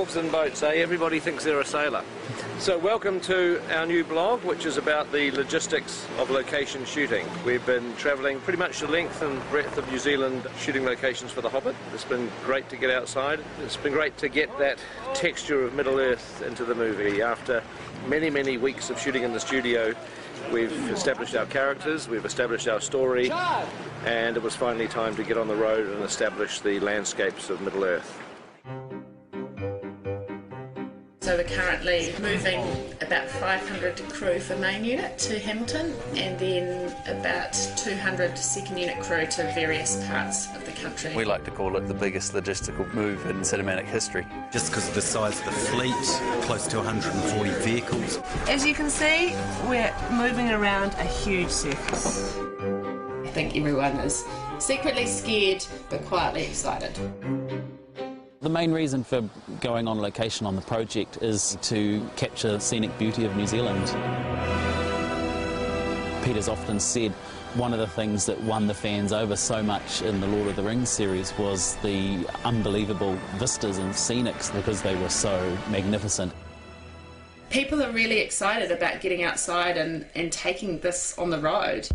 wharves and boats, eh? Everybody thinks they're a sailor. So welcome to our new blog, which is about the logistics of location shooting. We've been travelling pretty much the length and breadth of New Zealand shooting locations for The Hobbit. It's been great to get outside. It's been great to get that texture of Middle-earth into the movie. After many, many weeks of shooting in the studio, we've established our characters, we've established our story, and it was finally time to get on the road and establish the landscapes of Middle-earth. So we're currently moving about 500 crew for main unit to Hamilton, and then about 200 second unit crew to various parts of the country. We like to call it the biggest logistical move in cinematic history. Just because of the size of the fleet, close to 140 vehicles. As you can see, we're moving around a huge circus. I think everyone is secretly scared but quietly excited. The main reason for going on location on the project is to capture scenic beauty of New Zealand. Peter's often said one of the things that won the fans over so much in the Lord of the Rings series was the unbelievable vistas and scenics because they were so magnificent. People are really excited about getting outside and taking this on the road.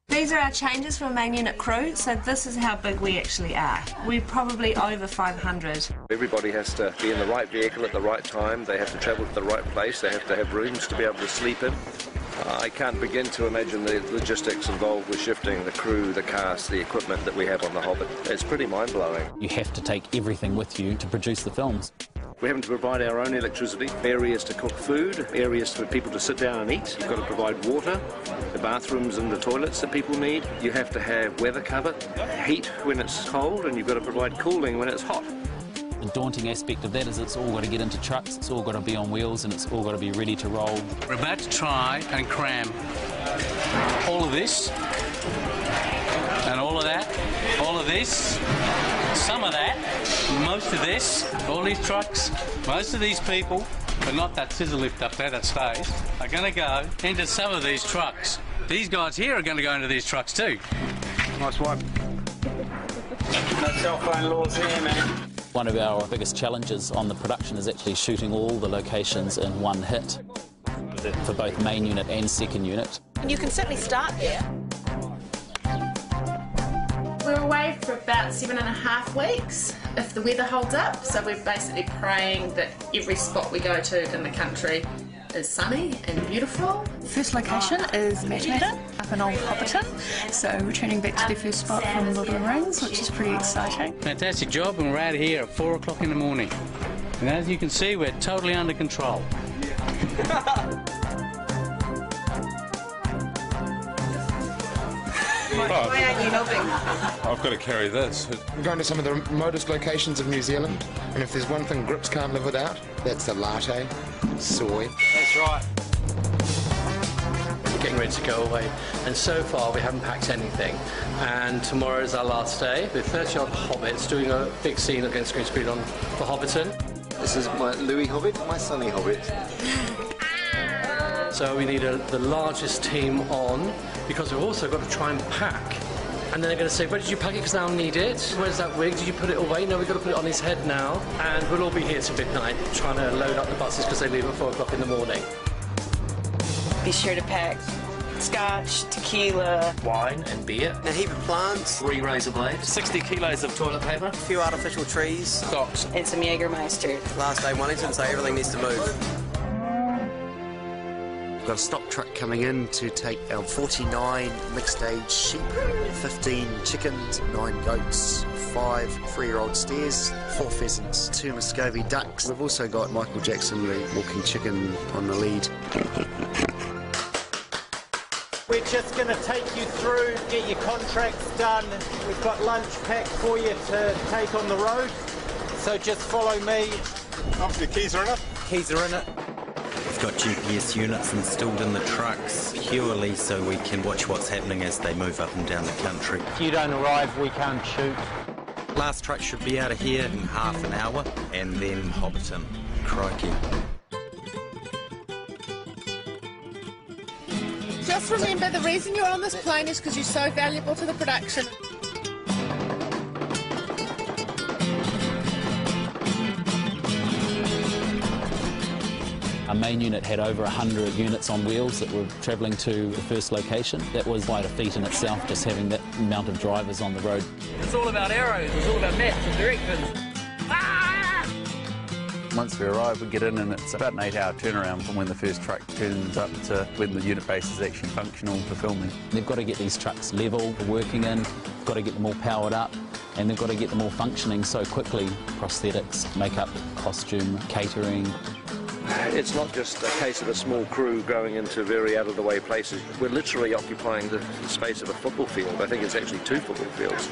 These are our changes for main unit crew, so this is how big we actually are. We're probably over 500. Everybody has to be in the right vehicle at the right time, they have to travel to the right place, they have to have rooms to be able to sleep in. I can't begin to imagine the logistics involved with shifting the crew, the cast, the equipment that we have on The Hobbit. It's pretty mind-blowing. You have to take everything with you to produce the films. We're having to provide our own electricity, areas to cook food, areas for people to sit down and eat. You've got to provide water, the bathrooms and the toilets that people need. You have to have weather cover, heat when it's cold, and you've got to provide cooling when it's hot. The daunting aspect of that is it's all got to get into trucks, it's all got to be on wheels, and it's all got to be ready to roll. We're about to try and cram all of this, and all of that, all of this, some of that, most of this, all these trucks, most of these people, but not that scissor lift up there that stays, are going to go into some of these trucks. These guys here are going to go into these trucks too. Nice one. No cell phone laws here, man. One of our biggest challenges on the production is actually shooting all the locations in one hit for both main unit and second unit. You can certainly start there. We're away for about 7.5 weeks, if the weather holds up, so we're basically praying that every spot we go to in the country is sunny and beautiful. First location is Matador, up in Old Hobbiton, so returning back to the first spot from Lord of the Rings, which is pretty exciting. Fantastic job, and we're out here at 4 o'clock in the morning. And as you can see, we're totally under control. Why aren't you helping? I've got to carry this. I'm going to some of the remotest locations of New Zealand, and if there's one thing grips can't live without, that's the latte, soy. That's right. We're getting ready to go away, and so far we haven't packed anything. And tomorrow is our last day with 30-odd hobbits doing a big scene against green screen for Hobbiton. This is my Louis Hobbit, my Sonny Hobbit. So we need the largest team on, because we've also got to try and pack. And then they're going to say, where did you pack it, because I don't need it? Where's that wig? Did you put it away? No, we've got to put it on his head now. And we'll all be here till midnight trying to load up the buses because they leave at 4 o'clock in the morning. Be sure to pack scotch, tequila, wine and beer. A heap of plants. 3 razor blades. 60 kilos of toilet paper. A few artificial trees. Socks. and some Jägermeister. Last day Wellington, so everything needs to move. We've got a stock truck coming in to take our 49 mixed-age sheep, 15 chickens, 9 goats, 5 3-year-old steers, 4 pheasants, 2 Muscovy ducks. We've also got Michael Jackson, the walking chicken, on the lead. We're just going to take you through, get your contracts done. We've got lunch packed for you to take on the road. So just follow me. Oh, the keys are in it? Keys are in it. We've got GPS units installed in the trucks purely so we can watch what's happening as they move up and down the country. If you don't arrive, we can't shoot. Last truck should be out of here in half an hour, and then Hobbiton. Crikey. Just remember, the reason you're on this plane is because you're so valuable to the production. A main unit had over 100 units on wheels that were travelling to the first location. That was quite a feat in itself, just having that amount of drivers on the road. It's all about arrows, it's all about maps and directions. Once we arrive, we get in and it's about an 8-hour turnaround from when the first truck turns up to when the unit base is actually functional for filming. They've got to get these trucks level, working in, got to get them all powered up, and they've got to get them all functioning so quickly. Prosthetics, makeup, costume, catering. It's not just a case of a small crew going into very out-of-the-way places. We're literally occupying the space of a football field. I think it's actually 2 football fields.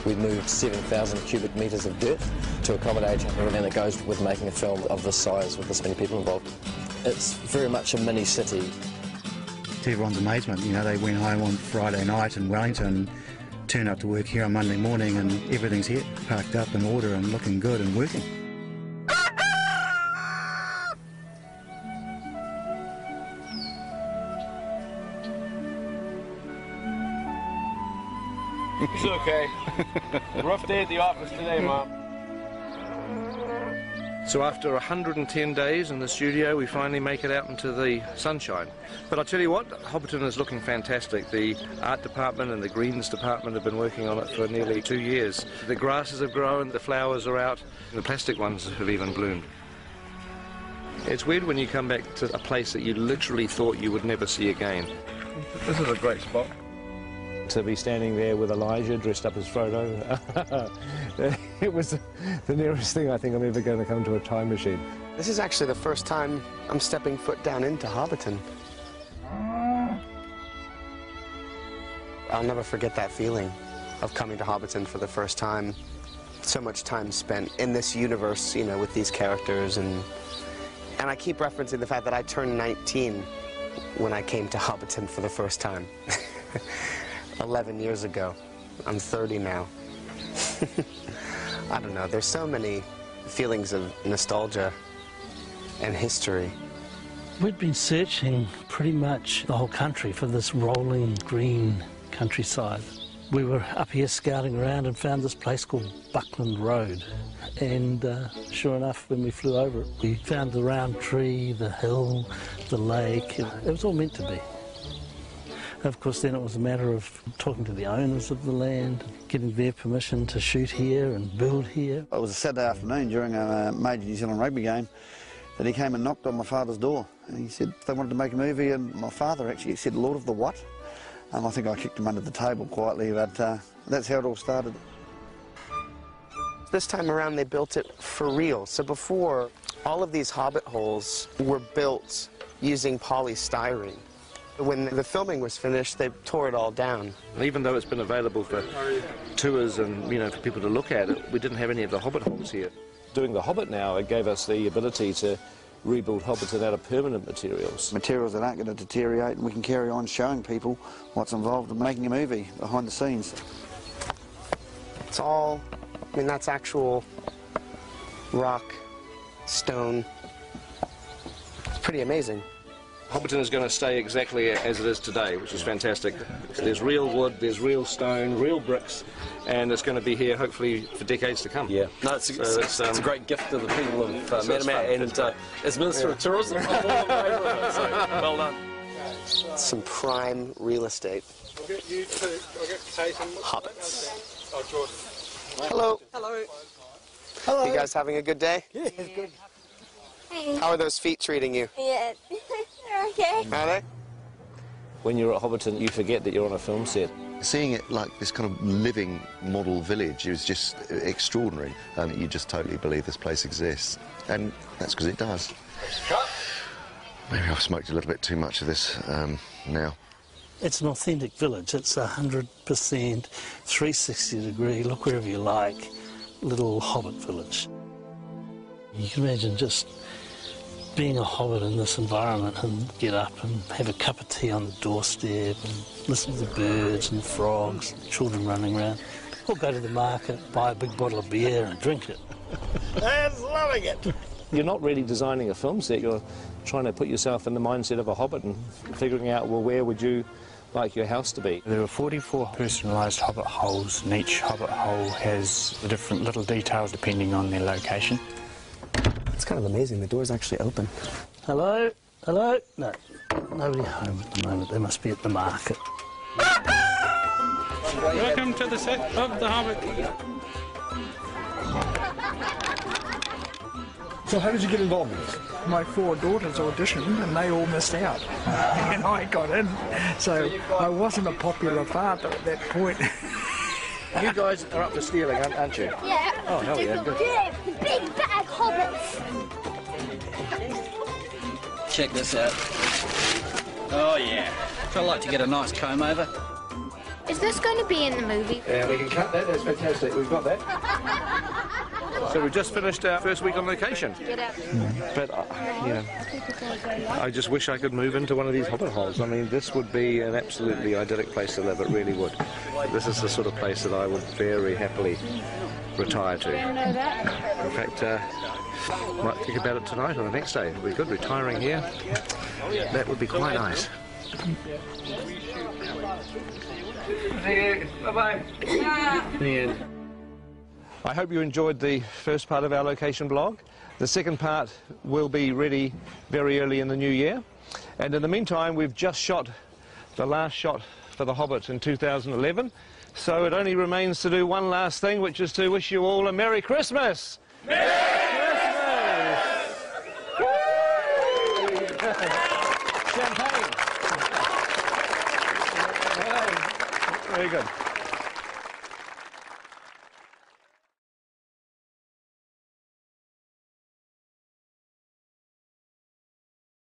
We moved 7,000 cubic metres of dirt to accommodate everything that goes with making a film of this size with this many people involved. It's very much a mini city. To everyone's amazement, you know, they went home on Friday night in Wellington, turned up to work here on Monday morning, and everything's here, parked up in order and looking good and working. It's okay. Rough day at the office today, Mom. So after 110 days in the studio, we finally make it out into the sunshine. But I'll tell you what, Hobbiton is looking fantastic. The art department and the greens department have been working on it for nearly 2 years. The grasses have grown, the flowers are out, and the plastic ones have even bloomed. It's weird when you come back to a place that you literally thought you would never see again. This is a great spot. To be standing there with Elijah dressed up as Frodo, it was the nearest thing I think I'm ever going to come to a time machine. This is actually the first time I'm stepping foot down into Hobbiton. I'll never forget that feeling of coming to Hobbiton for the first time. So much time spent in this universe, you know, with these characters, and I keep referencing the fact that I turned 19 when I came to Hobbiton for the first time. 11 years ago. I'm 30 now. I don't know, there's so many feelings of nostalgia and history. We'd been searching pretty much the whole country for this rolling green countryside. We were up here scouting around and found this place called Buckland Road. And sure enough, when we flew over it, we found the round tree, the hill, the lake. It was all meant to be. Of course, then it was a matter of talking to the owners of the land, getting their permission to shoot here and build here. It was a Saturday afternoon during a major New Zealand rugby game that he came and knocked on my father's door. And he said they wanted to make a movie, and my father actually said, "Lord of the what?" And I think I kicked him under the table quietly, but that's how it all started. This time around, they built it for real. So before, all of these Hobbit holes were built using polystyrene. When the filming was finished, they tore it all down. Even though it's been available for tours and, you know, for people to look at it, we didn't have any of the Hobbit holes here. Doing the Hobbit now, it gave us the ability to rebuild Hobbiton out of permanent materials. Materials that aren't going to deteriorate, and we can carry on showing people what's involved in making a movie behind the scenes. It's all, I mean, that's actual rock, stone. It's pretty amazing. Hobbiton is going to stay exactly as it is today, which is fantastic. There's real wood, there's real stone, real bricks, and it's going to be here hopefully for decades to come. Yeah, no, it's a great gift to the people of Manamac, and as Minister of Tourism, I'm all in favour of it, so well done. Some prime real estate. I'll get you two, I'll get Tate and Hobbits. Oh, Jordan. Hello. Hello. Hello. You guys having a good day? Yeah, it's good. Hey. How are those feet treating you? Yeah, they're okay. Are they? When you're at Hobbiton, you forget that you're on a film set. Seeing it like this kind of living model village is just extraordinary, and you just totally believe this place exists, and that's because it does. Maybe I've smoked a little bit too much of this now. It's an authentic village. It's 100% 360 degree, look wherever you like, little Hobbit village. You can imagine just being a Hobbit in this environment and get up and have a cup of tea on the doorstep and listen to the birds and the frogs, and children running around, or go to the market, buy a big bottle of beer and drink it. I'm loving it. You're not really designing a film set, you're trying to put yourself in the mindset of a Hobbit and figuring out, well, where would you like your house to be? There were 44 personalised Hobbit holes, and each Hobbit hole has the different little details depending on their location. It's kind of amazing, the door's actually open. Hello? Hello? No. Nobody home at the moment. They must be at the market. Welcome to the set of The Hobbit. So how did you get involved in this? My 4 daughters auditioned and they all missed out. And I got in. So I wasn't a popular father at that point. You guys are up for stealing, aren't you? Yeah. Oh, hell yeah, good. Yeah, big bag hobbits. Check this out. Oh yeah. So I'd like to get a nice comb over. Is this going to be in the movie? Yeah, we can cut that. That's fantastic. We've got that. So we've just finished our first week on location. But, you know, I just wish I could move into one of these hobbit holes. I mean, this would be an absolutely idyllic place to live. It really would. This is the sort of place that I would very happily retire to. In fact, might think about it tonight or the next day. It would be good retiring here. That would be quite nice. Bye-bye. I hope you enjoyed the first part of our location blog. The second part will be ready very early in the new year. And in the meantime, we've just shot the last shot for The Hobbit in 2011. So it only remains to do one last thing, which is to wish you all a Merry Christmas! Merry Christmas! Champagne! Very good.